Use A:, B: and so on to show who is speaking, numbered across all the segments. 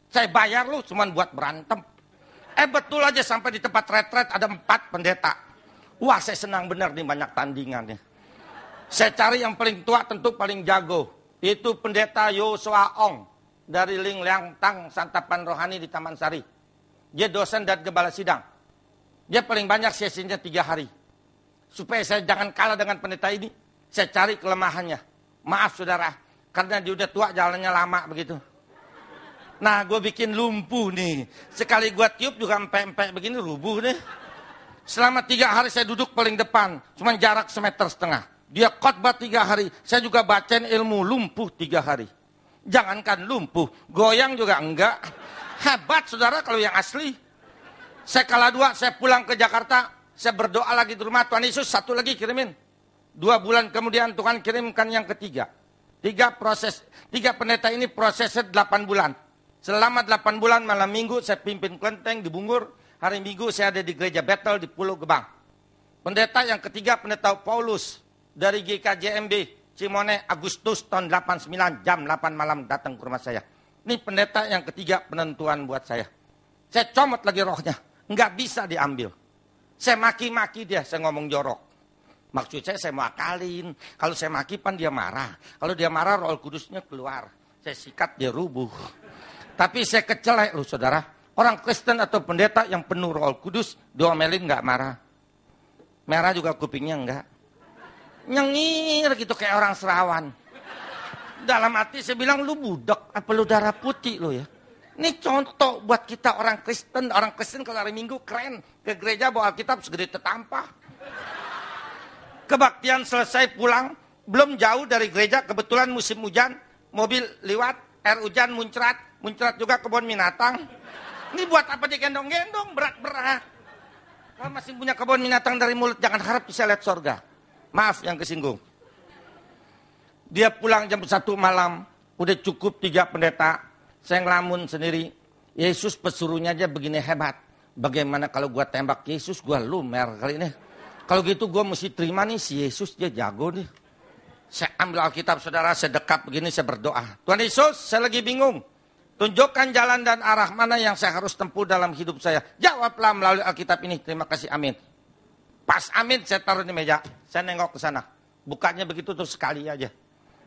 A: Saya bayar lu cuma buat berantem. Betul aja sampai di tempat retret ada 4 pendeta. Wah, saya senang benar nih banyak tandingannya. Saya cari yang paling tua, tentu paling jago. Itu pendeta Yosua Ong dari Ling Liang Tang Santapan Rohani di Taman Sari. Dia dosen dan gembala sidang. Dia paling banyak sesinya 3 hari. Supaya saya jangan kalah dengan pendeta ini, saya cari kelemahannya. Maaf saudara, karena dia udah tua jalannya lama begitu. Nah, gue bikin lumpuh nih. Sekali gue tiup juga empek-empek begini, rubuh nih. Selama 3 hari saya duduk paling depan. Cuman jarak 1,5 meter. Dia khotbah 3 hari. Saya juga bacain ilmu lumpuh 3 hari. Jangankan lumpuh, goyang juga enggak. Hebat saudara kalau yang asli. Saya kalah 2, saya pulang ke Jakarta. Saya berdoa lagi di rumah. Tuhan Yesus 1 lagi kirimin. 2 bulan kemudian Tuhan kirimkan yang ketiga. 3 pendeta ini prosesnya 8 bulan. Selama 8 bulan malam minggu saya pimpin kelenteng di Bungur. Hari Minggu saya ada di gereja Bethel di Pulau Gebang. Pendeta yang ketiga pendeta Paulus dari GKJMB Cimone Agustus tahun 89 jam 8 malam datang ke rumah saya. Ini pendeta yang ketiga penentuan buat saya. Saya comot lagi rohnya. Nggak bisa diambil. Saya maki-maki dia, saya ngomong jorok. Maksud saya mau akalin. Kalau saya maki pan dia marah. Kalau dia marah Roh Kudusnya keluar. Saya sikat dia rubuh. Tapi saya kecelek loh saudara. Orang Kristen atau pendeta yang penuh Roh Kudus diomelin nggak marah. Merah juga kupingnya enggak. Nyengir gitu kayak orang serawan. Dalam hati saya bilang lu budak apa lu darah putih lo ya. Ini contoh buat kita orang Kristen. Orang Kristen kalau hari Minggu keren. Ke gereja bawa Alkitab segede tetampah. Kebaktian selesai pulang. Belum jauh dari gereja kebetulan musim hujan. Mobil lewat, air hujan muncrat. Muncrat juga kebun binatang. Ini buat apa digendong-gendong, berat-berat. Kalau masih punya kebun binatang dari mulut, jangan harap bisa lihat sorga. Maaf yang kesinggung. Dia pulang jam 1 malam, udah cukup 3 pendeta. Saya ngelamun sendiri. Yesus pesuruhnya aja begini hebat. Bagaimana kalau gua tembak Yesus, gua lumer kali ini. Kalau gitu gua mesti terima nih si Yesus, dia jago nih. Saya ambil Alkitab saudara, saya dekat begini, saya berdoa. Tuhan Yesus, saya lagi bingung. Tunjukkan jalan dan arah mana yang saya harus tempuh dalam hidup saya. Jawablah melalui Alkitab ini. Terima kasih, amin. Pas amin, saya taruh di meja. Saya nengok ke sana. Bukanya begitu terus sekali aja.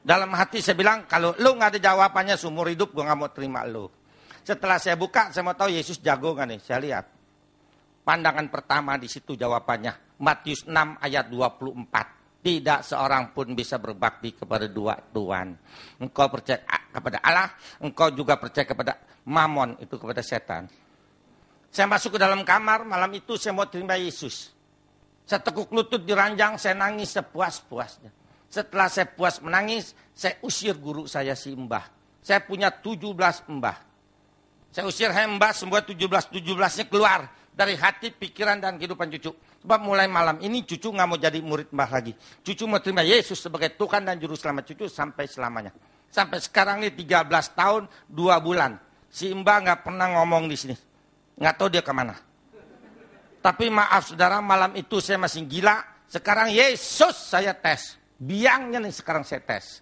A: Dalam hati saya bilang, kalau lu gak ada jawabannya seumur hidup, gue gak mau terima lu. Setelah saya buka, saya mau tahu Yesus jago gak nih. Saya lihat. Pandangan pertama di situ jawabannya. Matius 6 ayat 24. Tidak seorang pun bisa berbakti kepada 2 Tuhan. Engkau percaya kepada Allah, engkau juga percaya kepada Mamon, itu kepada setan. Saya masuk ke dalam kamar, malam itu saya mau terima Yesus. Saya tekuk lutut di ranjang, saya nangis sepuas-puasnya. Setelah saya puas menangis, saya usir guru saya si Mbah. Saya punya 17 Mbah. Saya usir Mbah, semua 17-17-nya keluar dari hati, pikiran, dan kehidupan cucu. Sebab mulai malam ini cucu nggak mau jadi murid Mbah lagi. Cucu mau terima Yesus sebagai Tuhan dan Juru Selamat cucu sampai selamanya. Sampai sekarang ini 13 tahun, 2 bulan. Si Mbah nggak pernah ngomong di sini. Nggak tahu dia kemana. Tapi maaf saudara, malam itu saya masih gila. Sekarang Yesus saya tes. Biangnya nih sekarang saya tes.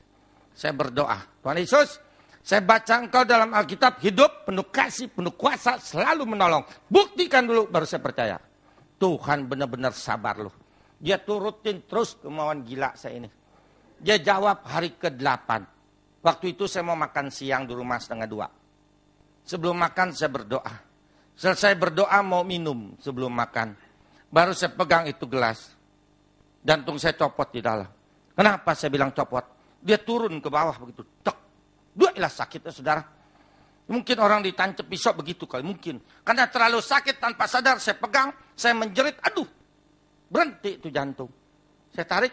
A: Saya berdoa. Tuhan Yesus, saya baca engkau dalam Alkitab hidup, penuh kasih, penuh kuasa, selalu menolong. Buktikan dulu baru saya percaya. Tuhan benar-benar sabar loh. Dia turutin terus kemauan gila saya ini. Dia jawab hari ke-8. Waktu itu saya mau makan siang di rumah 1:30. Sebelum makan saya berdoa. Selesai berdoa mau minum sebelum makan. Baru saya pegang itu gelas. Jantung saya copot di dalam. Kenapa saya bilang copot? Dia turun ke bawah begitu. Tek. Dua ilah sakitnya saudara. Mungkin orang ditancap pisau begitu kali, mungkin. Karena terlalu sakit tanpa sadar, saya pegang, saya menjerit, aduh. Berhenti itu jantung. Saya tarik,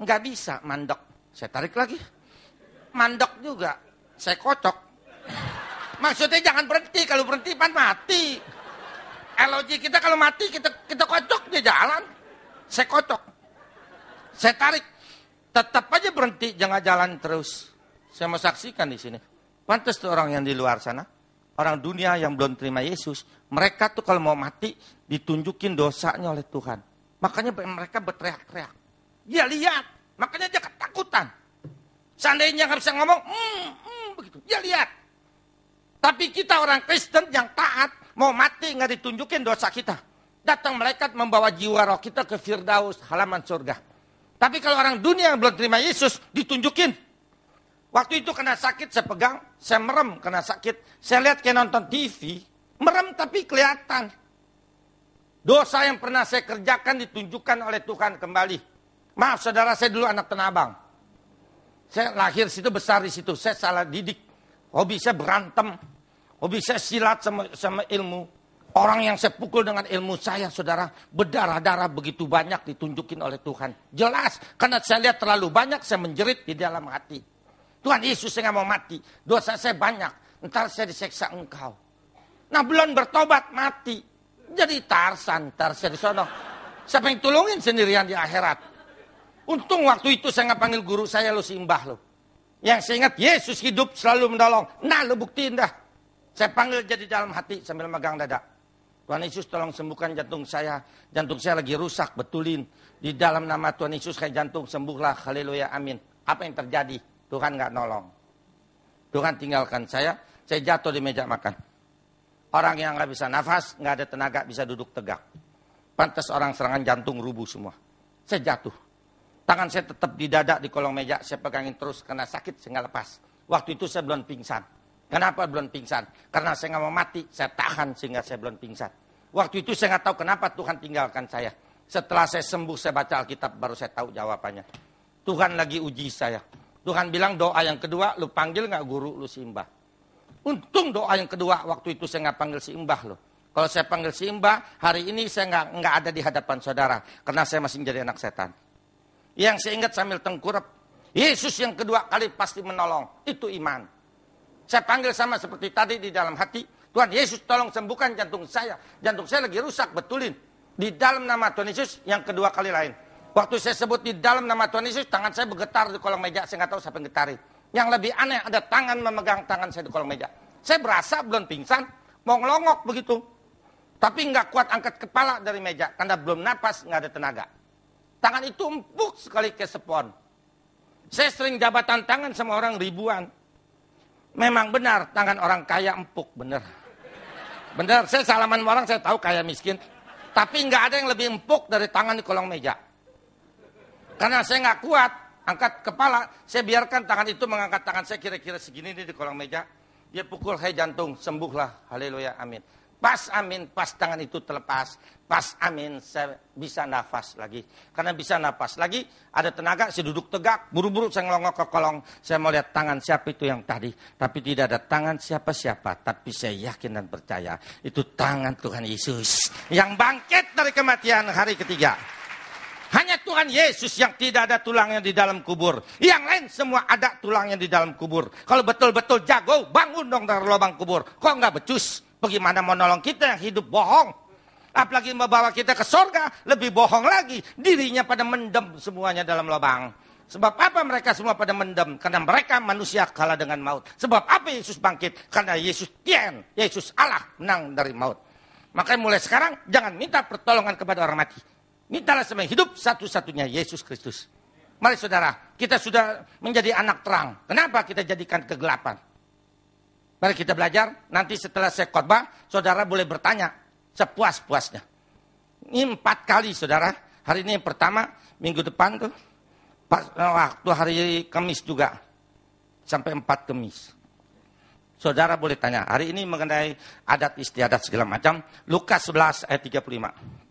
A: nggak bisa mandek. Saya tarik lagi. Mandek juga, saya kocok. Maksudnya jangan berhenti, kalau berhenti pan mati. LOG kita kalau mati, kita kocok, dia jalan. Saya kocok. Saya tarik, tetap aja berhenti, jangan jalan terus. Saya mau saksikan di sini. Pantas tuh orang yang di luar sana, orang dunia yang belum terima Yesus, mereka tuh kalau mau mati ditunjukin dosanya oleh Tuhan. Makanya mereka berteriak-teriak. Dia lihat, makanya dia ketakutan. Seandainya nggak bisa ngomong, begitu. Dia lihat. Tapi kita orang Kristen yang taat, mau mati nggak ditunjukin dosa kita. Datang malaikat membawa jiwa roh kita ke Firdaus, halaman surga. Tapi kalau orang dunia yang belum terima Yesus, ditunjukin. Waktu itu kena sakit, saya pegang, saya merem kena sakit. Saya lihat kayak nonton TV, merem tapi kelihatan. Dosa yang pernah saya kerjakan ditunjukkan oleh Tuhan kembali. Maaf saudara, saya dulu anak Tanah Abang. Saya lahir situ, besar di situ. Saya salah didik. Hobi saya berantem. Hobi saya silat sama ilmu. Orang yang saya pukul dengan ilmu saya, saudara, berdarah-darah begitu banyak ditunjukin oleh Tuhan. Jelas, karena saya lihat terlalu banyak, saya menjerit di dalam hati. Tuhan Yesus, saya nggak mau mati. Dosa saya banyak. Ntar saya diseksa engkau. Nah, belum bertobat, mati. Jadi Tarsan, saya di sono. Siapa yang tolongin sendirian di akhirat? Untung waktu itu saya nggak panggil guru saya, lo simbah lo. Yang saya ingat, Yesus hidup selalu menolong. Nah, lo buktiin dah. Saya panggil jadi dalam hati sambil megang dada. Tuhan Yesus tolong sembuhkan jantung saya. Jantung saya lagi rusak, betulin. Di dalam nama Tuhan Yesus kayak jantung sembuhlah. Haleluya, amin. Apa yang terjadi? Tuhan nggak nolong. Tuhan tinggalkan saya jatuh di meja makan. Orang yang nggak bisa nafas, nggak ada tenaga, bisa duduk tegak. Pantas orang serangan jantung rubuh semua. Saya jatuh. Tangan saya tetap di dada di kolong meja, saya pegangin terus karena sakit saya nggak lepas. Waktu itu saya belum pingsan. Kenapa belum pingsan? Karena saya nggak mau mati, saya tahan sehingga saya belum pingsan. Waktu itu saya nggak tahu kenapa Tuhan tinggalkan saya. Setelah saya sembuh, saya baca Alkitab, baru saya tahu jawabannya. Tuhan lagi uji saya. Tuhan bilang doa yang kedua, lu panggil nggak guru, lu simbah. Untung doa yang kedua, waktu itu saya nggak panggil simbah loh. Kalau saya panggil simbah, hari ini saya nggak ada di hadapan saudara. Karena saya masih jadi anak setan. Yang saya ingat sambil tengkurap, Yesus yang kedua kali pasti menolong. Itu iman. Saya panggil sama seperti tadi di dalam hati. Tuhan Yesus tolong sembuhkan jantung saya. Jantung saya lagi rusak, betulin. Di dalam nama Tuhan Yesus yang kedua kali lain. Waktu saya sebut di dalam nama Tuhan Yesus, tangan saya bergetar di kolong meja. Saya nggak tahu siapa yang getarin. Yang lebih aneh, ada tangan memegang tangan saya di kolong meja. Saya berasa belum pingsan, mau ngelongok begitu. Tapi nggak kuat angkat kepala dari meja. Karena belum napas, nggak ada tenaga. Tangan itu empuk sekali ke spons. Saya sering jabatan tangan sama orang ribuan. Memang benar, tangan orang kaya empuk, benar. Benar, saya salaman sama orang, saya tahu kaya miskin. Tapi nggak ada yang lebih empuk dari tangan di kolong meja. Karena saya nggak kuat, angkat kepala, saya biarkan tangan itu mengangkat tangan saya kira-kira segini nih di kolong meja. Dia pukul, hai jantung, sembuhlah, haleluya, amin. Pas amin, pas tangan itu terlepas. Pas amin, saya bisa nafas lagi. Karena bisa nafas lagi, ada tenaga, saya duduk tegak. Buru-buru saya ngelongok ke kolong. Saya mau lihat tangan siapa itu yang tadi. Tapi tidak ada tangan siapa-siapa. Tapi saya yakin dan percaya, itu tangan Tuhan Yesus. Yang bangkit dari kematian hari ketiga. Hanya Tuhan Yesus yang tidak ada tulangnya di dalam kubur. Yang lain semua ada tulangnya di dalam kubur. Kalau betul-betul jago, bangun dong dari lubang kubur. Kok nggak becus? Bagaimana mau nolong kita yang hidup bohong? Apalagi membawa kita ke sorga, lebih bohong lagi. Dirinya pada mendem semuanya dalam lubang. Sebab apa mereka semua pada mendem? Karena mereka manusia kalah dengan maut. Sebab apa Yesus bangkit? Karena Yesus Tien, Yesus Allah menang dari maut. Makanya mulai sekarang jangan minta pertolongan kepada orang mati. Mintalah sama yang hidup satu-satunya Yesus Kristus. Mari saudara, kita sudah menjadi anak terang. Kenapa kita jadikan kegelapan? Mari kita belajar, nanti setelah saya khotbah, saudara boleh bertanya sepuas-puasnya. Ini 4 kali saudara, hari ini yang pertama, minggu depan tuh, waktu hari Kamis juga, sampai 4 Kamis. Saudara boleh tanya, hari ini mengenai adat istiadat segala macam, Lukas 11 ayat 35.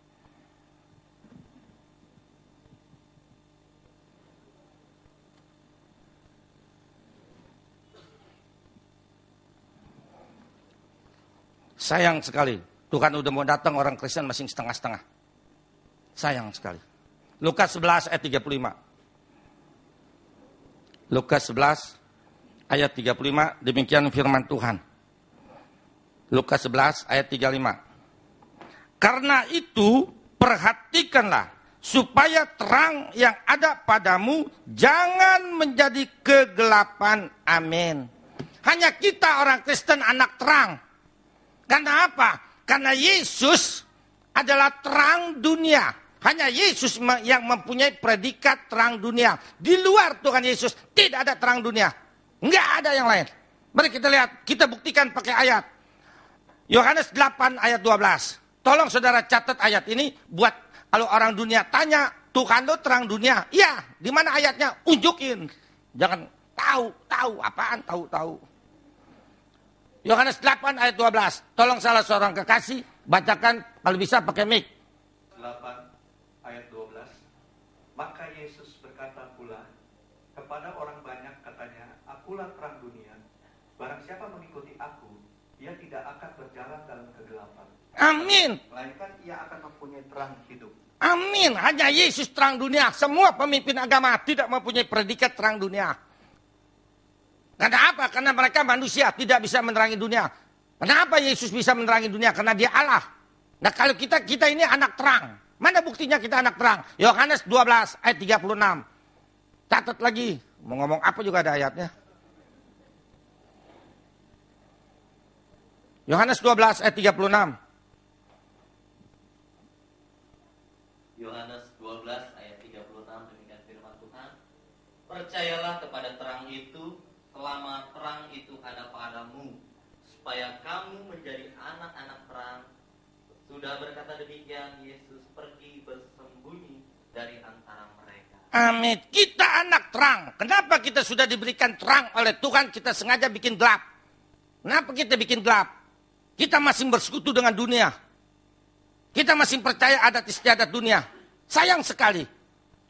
A: Sayang sekali, Tuhan udah mau datang, orang Kristen masih setengah-setengah. Sayang sekali. Lukas 11 ayat 35. Lukas 11 ayat 35, demikian firman Tuhan. Lukas 11 ayat 35. Karena itu perhatikanlah supaya terang yang ada padamu jangan menjadi kegelapan. Amin. Hanya kita orang Kristen anak terang. Karena apa? Karena Yesus adalah terang dunia. Hanya Yesus yang mempunyai predikat terang dunia. Di luar Tuhan Yesus tidak ada terang dunia. Enggak ada yang lain. Mari kita lihat, kita buktikan pakai ayat. Yohanes 8 ayat 12. Tolong saudara catat ayat ini buat kalau orang dunia tanya, Tuhan lo terang dunia. Iya, di mana ayatnya? Unjukin. Jangan tahu apaan, tahu. Yohanes 8 ayat 12. Tolong salah seorang kekasih, bacakan kalau bisa pakai mic.
B: 8 ayat 12. Maka Yesus berkata pula kepada orang banyak, katanya, akulah terang dunia. Barang siapa mengikuti aku, ia tidak akan berjalan dalam kegelapan.
A: Amin.
B: Melainkan ia akan mempunyai terang hidup.
A: Amin. Hanya Yesus terang dunia. Semua pemimpin agama tidak mempunyai predikat terang dunia. Karena apa? Karena mereka manusia tidak bisa menerangi dunia. Kenapa Yesus bisa menerangi dunia? Karena dia Allah. Nah kalau kita ini anak terang. Mana buktinya kita anak terang? Yohanes 12 ayat 36. Catat lagi. Mau ngomong apa juga ada ayatnya. Yohanes 12 ayat 36.
C: Yohanes 12 ayat 36, demikian firman Tuhan. Percayalah kepada terang itu selama terang itu ada padamu, supaya kamu menjadi anak-anak terang. Sudah berkata demikian, Yesus pergi bersembunyi dari antara mereka.
A: Amin. Kita anak terang. Kenapa kita sudah diberikan terang oleh Tuhan, kita sengaja bikin gelap? Kenapa kita bikin gelap? Kita masih bersekutu dengan dunia. Kita masih percaya adat istiadat dunia. Sayang sekali.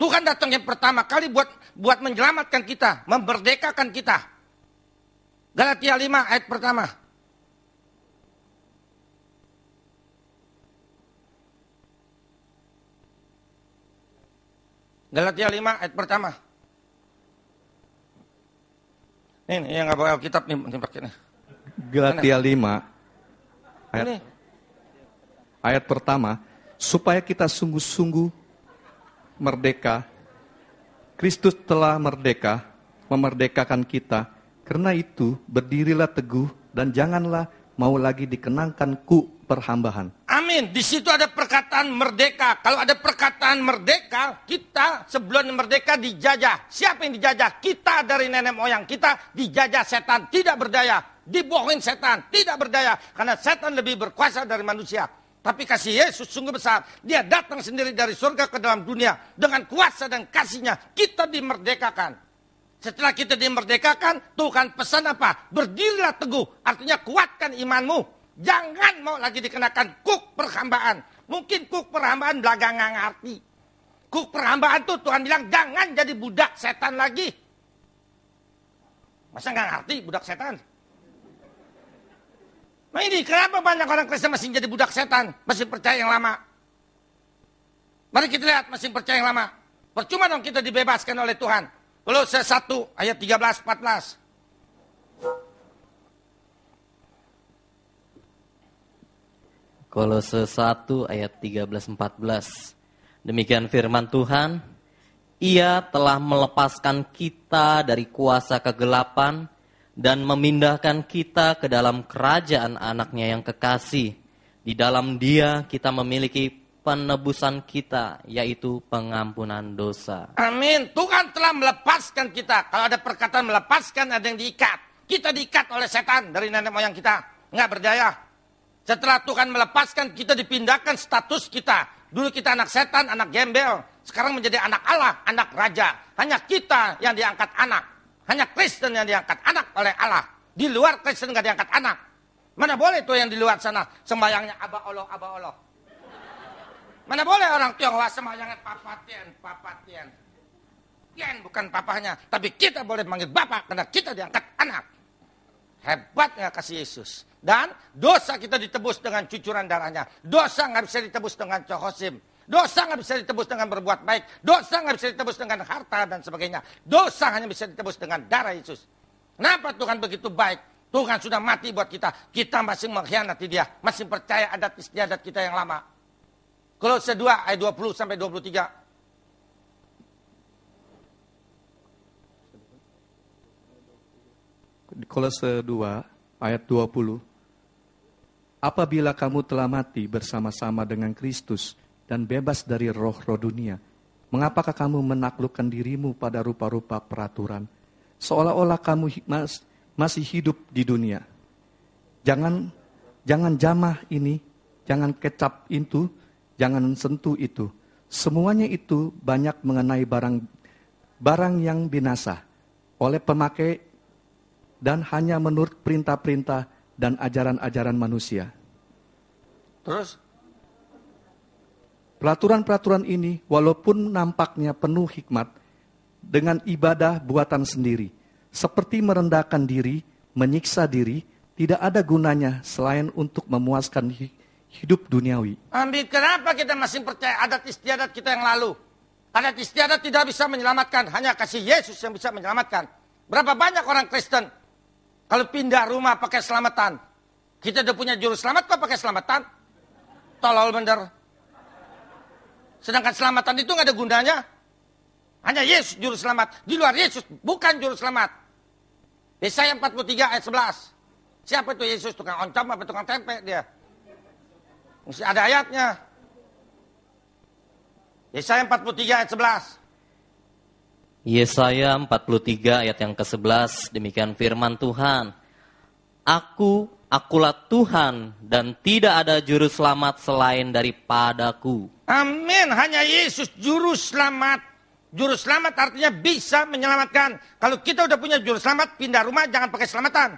A: Tuhan datang yang pertama kali buat menyelamatkan kita, memerdekakan kita. Galatia 5 ayat pertama. Galatia 5 ayat pertama. Ini yang nggak bawa Alkitab nih, pakai nih.
B: Galatia 5
A: Ini.
B: ayat pertama, supaya kita sungguh-sungguh merdeka. Kristus telah memerdekakan kita. Karena itu, berdirilah teguh dan janganlah mau lagi dikenangkan perhambahan.
A: Amin. Di situ ada perkataan merdeka. Kalau ada perkataan merdeka, kita sebelum merdeka dijajah. Siapa yang dijajah? Kita dari nenek moyang kita dijajah setan, tidak berdaya. Dibohongin setan, tidak berdaya. Karena setan lebih berkuasa dari manusia. Tapi kasih Yesus sungguh besar. Dia datang sendiri dari surga ke dalam dunia. Dengan kuasa dan kasihnya, kita dimerdekakan. Setelah kita dimerdekakan, Tuhan pesan apa? Berdirilah teguh. Artinya kuatkan imanmu. Jangan mau lagi dikenakan kuk perhambaan. Mungkin kuk perhambaan belagang nggak ngerti. Kuk perhambaan tuh Tuhan bilang jangan jadi budak setan lagi. Masa nggak ngerti budak setan? Nah ini kenapa banyak orang Kristen masih jadi budak setan? Masih percaya yang lama. Mari kita lihat masih percaya yang lama. Percuma dong kita dibebaskan oleh Tuhan. Kolose 1 ayat 13-14.
C: Kolose 1 ayat 13-14. Demikian firman Tuhan. Ia telah melepaskan kita dari kuasa kegelapan dan memindahkan kita ke dalam kerajaan anaknya yang kekasih. Di dalam Dia kita memiliki penebusan kita, yaitu pengampunan dosa.
A: Amin. Tuhan telah melepaskan kita. Kalau ada perkataan melepaskan, ada yang diikat. Kita diikat oleh setan dari nenek moyang kita. Nggak berdaya. Setelah Tuhan melepaskan, kita dipindahkan status kita. Dulu kita anak setan, anak gembel. Sekarang menjadi anak Allah, anak raja. Hanya kita yang diangkat anak. Hanya Kristen yang diangkat anak oleh Allah. Di luar Kristen nggak diangkat anak. Mana boleh tuh yang di luar sana sembayangnya Aba Allah, Aba Allah. Mana boleh orang Tionghoa sembayangnya Papatian. Tian bukan papahnya. Tapi kita boleh manggil Bapak karena kita diangkat anak. Hebatnya kasih Yesus. Dan dosa kita ditebus dengan cucuran darahnya. Dosa nggak bisa ditebus dengan cohosim. Dosa nggak bisa ditebus dengan berbuat baik. Dosa nggak bisa ditebus dengan harta dan sebagainya. Dosa hanya bisa ditebus dengan darah Yesus. Kenapa Tuhan begitu baik? Tuhan sudah mati buat kita. Kita masih mengkhianati Dia. Masih percaya adat istiadat kita yang lama. Kolose 2 ayat 20 sampai 23.
B: Kolose 2 ayat 20. Apabila kamu telah mati bersama-sama dengan Kristus dan bebas dari roh-roh dunia, mengapakah kamu menaklukkan dirimu pada rupa-rupa peraturan? Seolah-olah kamu
D: masih hidup di dunia. Jangan jamah ini, jangan kecap itu, jangan sentuh itu. Semuanya itu banyak mengenai barang yang binasa oleh pemakai dan hanya menurut perintah-perintah dan ajaran-ajaran manusia.
A: Terus?
D: Peraturan-peraturan ini walaupun nampaknya penuh hikmat dengan ibadah buatan sendiri, seperti merendahkan diri, menyiksa diri, tidak ada gunanya selain untuk memuaskan hidup duniawi.
A: Amin. Kenapa kita masih percaya adat istiadat kita yang lalu? Adat istiadat tidak bisa menyelamatkan, hanya kasih Yesus yang bisa menyelamatkan. Berapa banyak orang Kristen kalau pindah rumah pakai selamatan? Kita udah punya juru selamat kok pakai selamatan? Tolol bener. Sedangkan selamatan itu nggak ada gunanya. Hanya Yesus juru selamat. Di luar Yesus bukan juru selamat. Yesaya 43 ayat 11. Siapa itu Yesus? Tukang oncom apa tukang tempe dia? Mesti ada ayatnya. Yesaya 43 ayat 11.
C: Yesaya 43 ayat yang ke-11, demikian firman Tuhan. Akulah Tuhan dan tidak ada juru selamat selain daripadaku.
A: Amin, hanya Yesus juru selamat. Juru selamat artinya bisa menyelamatkan. Kalau kita udah punya juru selamat, pindah rumah jangan pakai selamatan.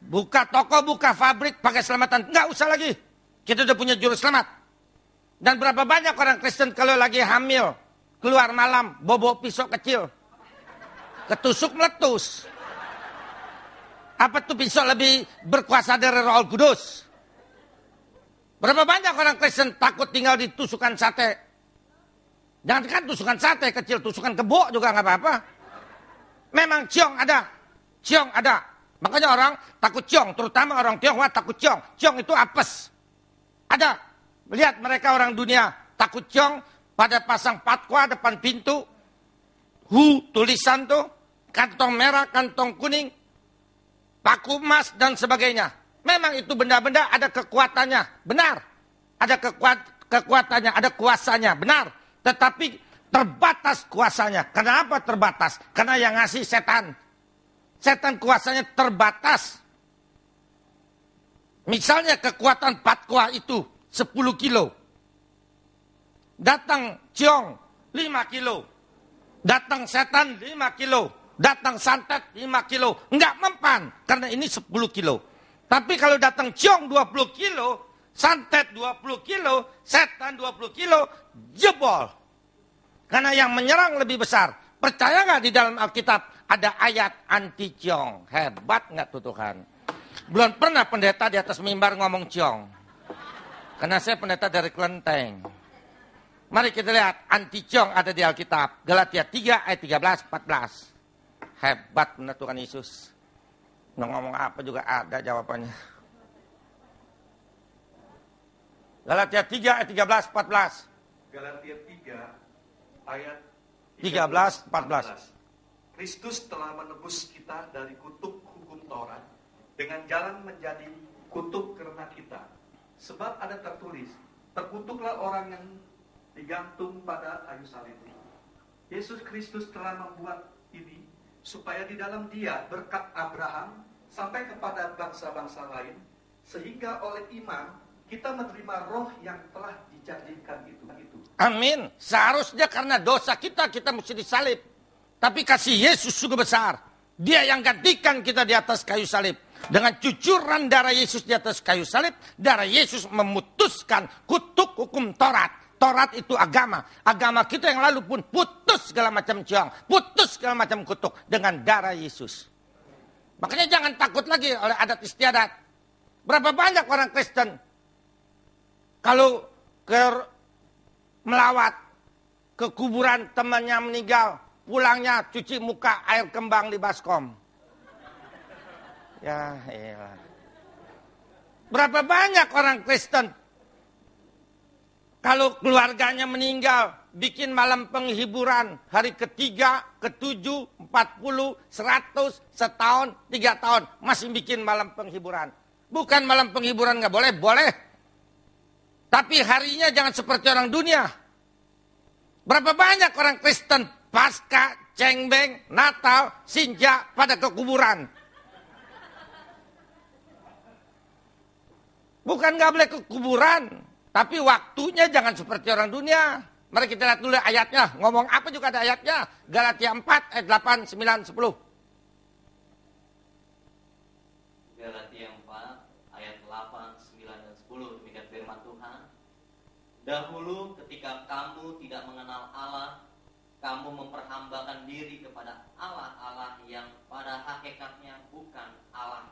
A: Buka toko, buka pabrik pakai selamatan. Nggak usah lagi. Kita udah punya juru selamat. Dan berapa banyak orang Kristen kalau lagi hamil, keluar malam, bawa pisau kecil. Ketusuk meletus. Apa tuh pisau lebih berkuasa dari Roh Kudus? Berapa banyak orang Kristen takut tinggal di tusukan sate. Jangan kan tusukan sate kecil, tusukan kebo juga nggak apa-apa. Memang ciong ada. Ciong ada. Makanya orang takut ciong, terutama orang Tionghoa takut ciong. Ciong itu apes. Ada. Lihat mereka orang dunia takut ciong pada pasang patwa depan pintu. Tulisan tuh. Kantong merah, kantong kuning. Paku emas dan sebagainya. Memang itu benda-benda ada kekuatannya. Benar. Ada kekuatannya, ada kuasanya. Benar. Tetapi terbatas kuasanya. Kenapa terbatas? Karena yang ngasih setan. Setan kuasanya terbatas. Misalnya kekuatan patwa itu 10 kilo. Datang ciong 5 kilo. Datang setan 5 kilo. Datang santet 5 kilo. Enggak mempan. Karena ini 10 kilo. Tapi kalau datang ciong 20 kilo. Santet 20 kilo. Setan 20 kilo. Jebol. Karena yang menyerang lebih besar. Percaya nggak di dalam Alkitab ada ayat anti ciong? Hebat nggak tuh Tuhan? Belum pernah pendeta di atas mimbar ngomong ciong. Karena saya pendeta dari Kelenteng. Mari kita lihat anti ciong ada di Alkitab. Galatia 3 ayat 13, 14. Hebat benar Tuhan Yesus. Mau ngomong apa juga ada jawabannya. Galatia 3 ayat 13, 14.
B: Galatia 3 ayat
A: 13, 14.
B: Kristus telah menebus kita dari kutuk hukum Taurat dengan jalan menjadi kutuk karena kita. Sebab ada tertulis, terkutuklah orang yang digantung pada kayu salib. Yesus Kristus telah membuat ini supaya di dalam Dia berkat Abraham sampai kepada bangsa-bangsa lain, sehingga oleh iman kita menerima roh yang telah dijanjikan itu.
A: Amin. Seharusnya karena dosa kita mesti disalib. Tapi kasih Yesus sungguh besar. Dia yang gantikan kita di atas kayu salib. Dengan cucuran darah Yesus di atas kayu salib, darah Yesus memutuskan kutuk hukum Taurat. Taurat itu agama. Agama kita yang lalu pun putus segala macam ciong. Putus segala macam kutuk dengan darah Yesus. Makanya jangan takut lagi oleh adat istiadat. Berapa banyak orang Kristen kalau melawat ke kuburan temannya meninggal, pulangnya cuci muka air kembang di baskom. Ya elah. Berapa banyak orang Kristen kalau keluarganya meninggal, bikin malam penghiburan hari ketiga, ke-7, 40, 100, setahun, 3 tahun masih bikin malam penghiburan. Bukan malam penghiburan nggak boleh, boleh. Tapi harinya jangan seperti orang dunia. Berapa banyak orang Kristen pasca, cengbeng, Natal, Sinja pada ke kuburan. Bukan nggak boleh ke kuburan, tapi waktunya jangan seperti orang dunia. Mari kita lihat dulu ayatnya. Ngomong apa juga ada ayatnya. Galatia 4 ayat 8, 9, 10.
C: Galatia 4 ayat 8, 9, dan 10. Demikian firman Tuhan. Dahulu ketika kamu tidak mengenal Allah, kamu memperhambakan diri kepada Allah-Allah yang pada hakikatnya bukan Allah.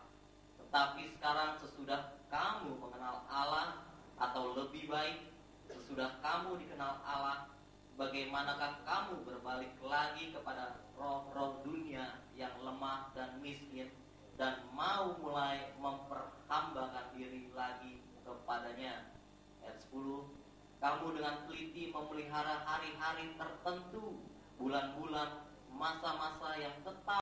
C: Tetapi sekarang sesudah kamu mengenal Allah, atau lebih baik, sesudah kamu dikenal Allah, bagaimanakah kamu berbalik lagi kepada roh-roh dunia yang lemah dan miskin, dan mau mulai memperhambakan diri lagi kepadanya? Ayat 10, kamu dengan teliti memelihara hari-hari tertentu, bulan-bulan, masa-masa yang tetap